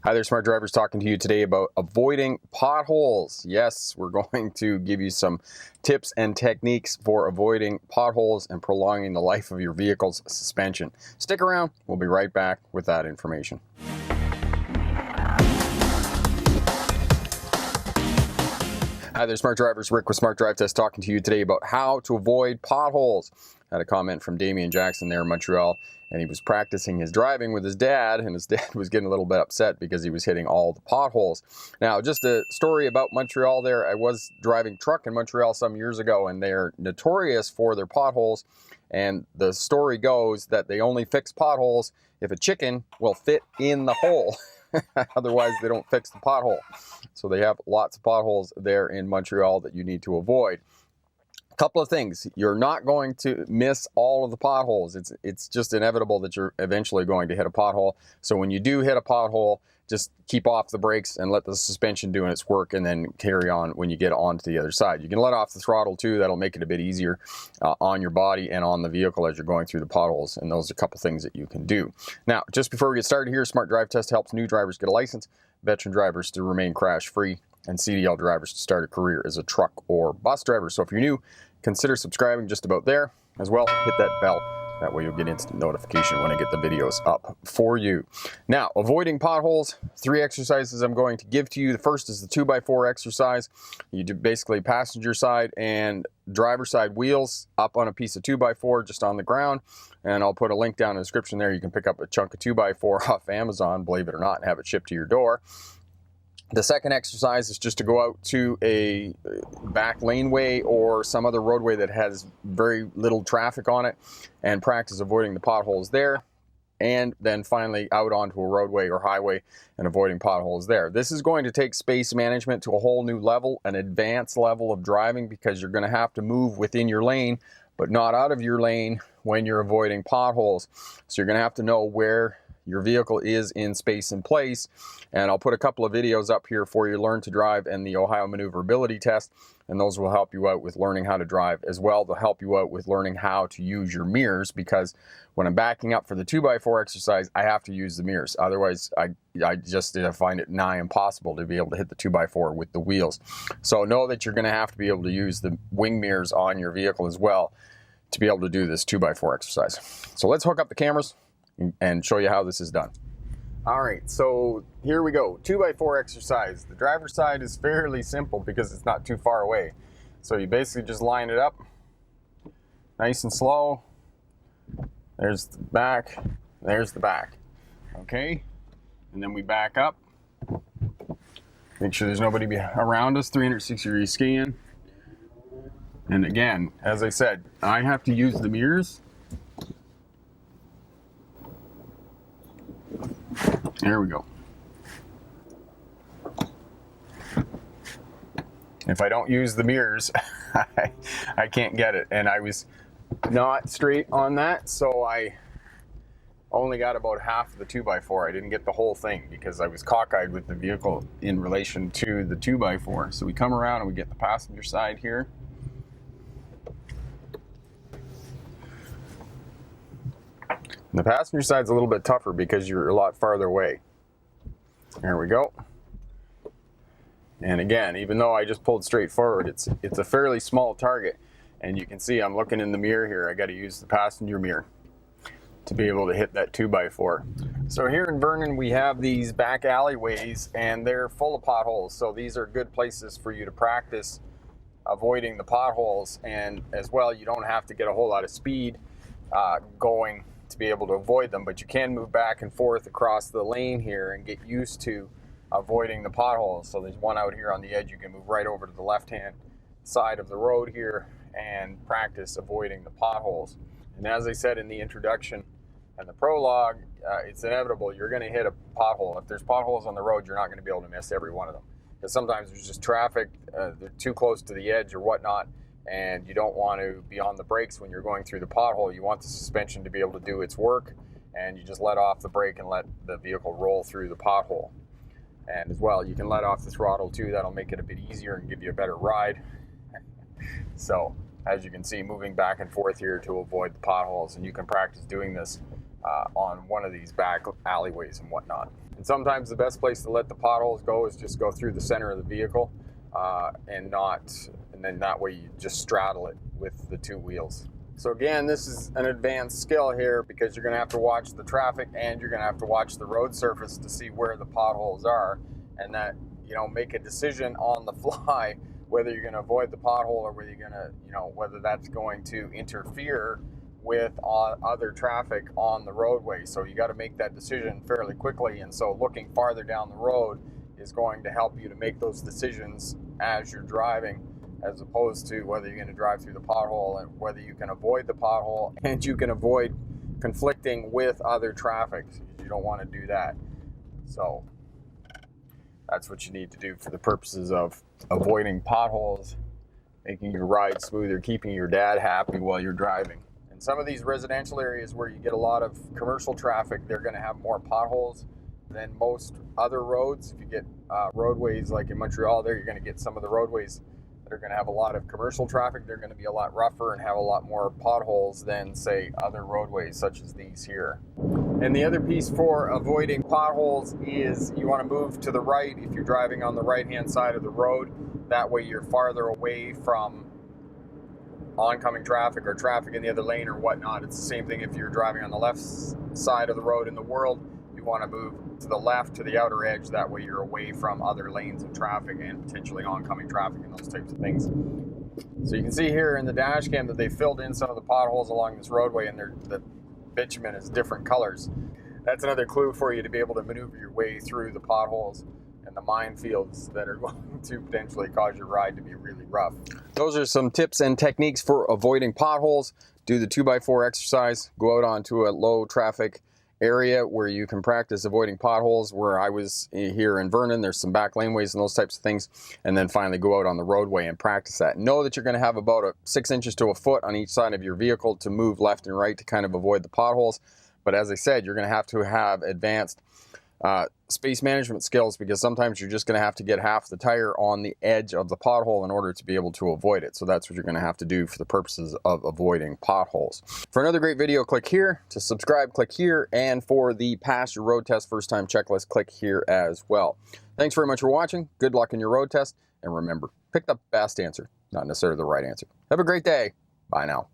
Hi there, smart drivers, talking to you today about avoiding potholes. Yes, we're going to give you some tips and techniques for avoiding potholes and prolonging the life of your vehicle's suspension. Stick around, we'll be right back with that information. Hi there, smart drivers. Rick with Smart Drive Test talking to you today about how to avoid potholes. I had a comment from Damien Jackson there in Montreal, and he was practicing his driving with his dad, and his dad was getting a little bit upset because he was hitting all the potholes. Now, just a story about Montreal there. I was driving truck in Montreal some years ago, and they're notorious for their potholes. And the story goes that they only fix potholes if a chicken will fit in the hole. Otherwise, they don't fix the pothole. So they have lots of potholes there in Montreal that you need to avoid. A couple of things. You're not going to miss all of the potholes. It's just inevitable that you're eventually going to hit a pothole. So when you do hit a pothole, just keep off the brakes and let the suspension do its work, and then carry on when you get onto the other side. You can let off the throttle too. That'll make it a bit easier on your body and on the vehicle as you're going through the potholes. And those are a couple things that you can do. Now, just before we get started here, Smart Drive Test helps new drivers get a license, veteran drivers to remain crash-free, and CDL drivers to start a career as a truck or bus driver. So if you're new, consider subscribing just about there. As well, hit that bell. That way you'll get instant notification when I get the videos up for you. Now, avoiding potholes, 3 exercises I'm going to give to you. The first is the 2x4 exercise. You do basically passenger side and driver side wheels up on a piece of 2x4 just on the ground. And I'll put a link down in the description there. You can pick up a chunk of 2x4 off Amazon, believe it or not, and have it shipped to your door. The second exercise is just to go out to a back laneway or some other roadway that has very little traffic on it and practice avoiding the potholes there. And then finally out onto a roadway or highway and avoiding potholes there. This is going to take space management to a whole new level, an advanced level of driving, because you're going to have to move within your lane, but not out of your lane when you're avoiding potholes. So you're going to have to know where your vehicle is in space and place. And I'll put a couple of videos up here for you, Learn to Drive and the Ohio Maneuverability Test, and those will help you out with learning how to drive as well. They'll help you out with learning how to use your mirrors, because when I'm backing up for the 2x4 exercise, I have to use the mirrors. Otherwise, I just find it nigh impossible to be able to hit the 2x4 with the wheels. So know that you're going to have to be able to use the wing mirrors on your vehicle as well to be able to do this 2x4 exercise. So let's hook up the cameras and show you how this is done. All right, so here we go. 2x4 exercise. The driver's side is fairly simple because it's not too far away. So you basically just line it up nice and slow. There's the back, there's the back. Okay, and then we back up. Make sure there's nobody around us, 360-degree scan. And again, as I said, I have to use the mirrors. There we go. If I don't use the mirrors, I can't get it. And I was not straight on that, so I only got about half of the 2x4. I didn't get the whole thing because I was cockeyed with the vehicle in relation to the 2x4. So we come around and we get the passenger side here. The passenger side's a little bit tougher because you're a lot farther away. There we go. And again, even though I just pulled straight forward, it's a fairly small target. And you can see I'm looking in the mirror here. I got to use the passenger mirror to be able to hit that 2x4. So here in Vernon, we have these back alleyways, and they're full of potholes. So these are good places for you to practice avoiding the potholes. And as well, you don't have to get a whole lot of speed going to be able to avoid them, but you can move back and forth across the lane here and get used to avoiding the potholes. So there's one out here on the edge. You can move right over to the left-hand side of the road here and practice avoiding the potholes. And as I said in the introduction and the prologue, it's inevitable you're going to hit a pothole. If there's potholes on the road, you're not going to be able to miss every one of them, because sometimes there's just traffic, they're too close to the edge or whatnot, and you don't want to be on the brakes when you're going through the pothole. You want the suspension to be able to do its work, and you just let off the brake and let the vehicle roll through the pothole. And as well, you can let off the throttle too. That'll make it a bit easier and give you a better ride. So as you can see, moving back and forth here to avoid the potholes, and you can practice doing this on one of these back alleyways and whatnot. And sometimes the best place to let the potholes go is just go through the center of the vehicle, and then that way you just straddle it with the two wheels. So again, this is an advanced skill here because you're going to have to watch the traffic and you're going to have to watch the road surface to see where the potholes are, and that, you know, make a decision on the fly whether you're going to avoid the pothole or whether you're going to, you know, whether that's going to interfere with other traffic on the roadway. So you got to make that decision fairly quickly, and so looking farther down the road is going to help you to make those decisions as you're driving, as opposed to whether you're going to drive through the pothole and whether you can avoid the pothole and you can avoid conflicting with other traffic. You don't want to do that. So that's what you need to do for the purposes of avoiding potholes, making your ride smoother, keeping your dad happy while you're driving. In some of these residential areas where you get a lot of commercial traffic, they're going to have more potholes than most other roads. If you get roadways like in Montreal there, you're going to get some of the roadways that are going to have a lot of commercial traffic. They're going to be a lot rougher and have a lot more potholes than, say, other roadways such as these here. And the other piece for avoiding potholes is you want to move to the right if you're driving on the right-hand side of the road. That way you're farther away from oncoming traffic or traffic in the other lane or whatnot. It's the same thing if you're driving on the left side of the road in the world. You want to move to the left, to the outer edge. That way you're away from other lanes of traffic and potentially oncoming traffic and those types of things. So you can see here in the dash cam that they filled in some of the potholes along this roadway, and the bitumen is different colors. That's another clue for you to be able to maneuver your way through the potholes and the minefields that are going to potentially cause your ride to be really rough. Those are some tips and techniques for avoiding potholes. Do the 2x4 exercise. Go out onto a low traffic area where you can practice avoiding potholes. Where I was here in Vernon, there's some back laneways and those types of things. And then finally go out on the roadway and practice that. Know that you're going to have about 6 inches to a foot on each side of your vehicle to move left and right to kind of avoid the potholes. But as I said, you're going to have advanced space management skills, because sometimes you're just going to have to get half the tire on the edge of the pothole in order to be able to avoid it. So that's what you're going to have to do for the purposes of avoiding potholes. For another great video, click here. To subscribe, click here. And for the Pass Your Road Test First Time Checklist, click here as well. Thanks very much for watching. Good luck in your road test. And remember, pick the best answer, not necessarily the right answer. Have a great day. Bye now.